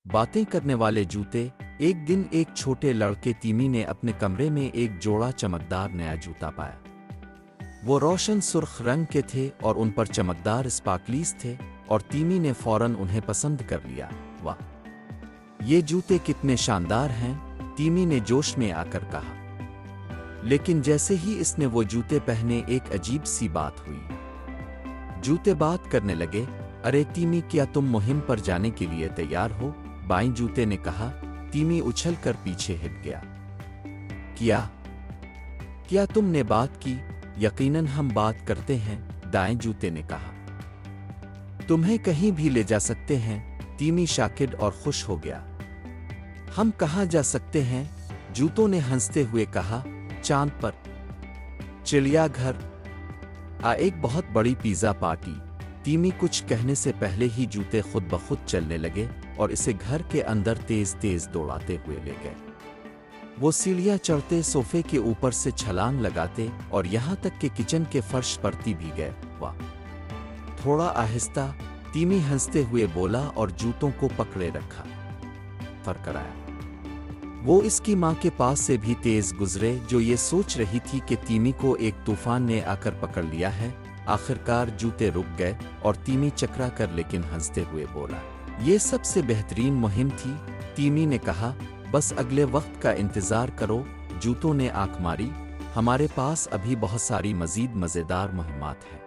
باتیں کرنے والے جوتے۔ ایک دن ایک چھوٹے لڑکے تیمی نے اپنے کمرے میں ایک جوڑا چمکدار نیا جوتا پایا۔ وہ روشن سرخ رنگ کے تھے اور ان پر چمکدار اسپارکلیز تھے، اور تیمی نے فوراً انہیں پسند کر لیا۔ واہ، یہ جوتے کتنے شاندار ہیں، تیمی نے جوش میں آ کر کہا۔ لیکن جیسے ہی اس نے وہ جوتے پہنے، ایک عجیب سی بات ہوئی۔ جوتے بات کرنے لگے۔ ارے تیمی، کیا تم مہم پر جانے کے لیے تیار ہو؟ بائیں جوتے نے کہا۔ تیمی اچھل کر پیچھے ہٹ گیا۔ کیا تم نے بات کی؟ یقیناً ہم بات کرتے ہیں، دائیں جوتے نے کہا۔ تمہیں کہیں بھی لے جا سکتے ہیں، تیمی شاکر اور خوش ہو گیا۔ ہم کہاں جا سکتے ہیں؟ جوتوں نے ہنستے ہوئے کہا۔ چاند پر، چڑیا گھر، ایک بہت بڑی پیزا پارٹی۔ تیمی کچھ کہنے سے پہلے ہی جوتے خود بخود چلنے لگے اور اسے گھر کے اندر تیز تیز دوڑاتے ہوئے لے گئے۔ وہ سیڑھیاں چڑھتے، صوفے کے اوپر سے چھلانگ لگاتے اور یہاں تک کہ کچن کے فرش پر بھی گئے۔ واہ، تھوڑا آہستہ، تیمی ہنستے ہوئے بولا اور جوتوں کو پکڑے رکھا۔ فرکرایا۔ وہ اس کی ماں کے پاس سے بھی تیز گزرے، جو یہ سوچ رہی تھی کہ تیمی کو ایک طوفان نے آ کر پکڑ لیا ہے۔ آخرکار جوتے رک گئے اور تیمی چکرا کر لیکن ہنستے ہوئے بولا، یہ سب سے بہترین مہم تھی۔ تیمی نے کہا، بس اگلے وقت کا انتظار کرو۔ جوتوں نے آنکھ ماری، ہمارے پاس ابھی بہت ساری مزید مزیدار مہمات ہیں۔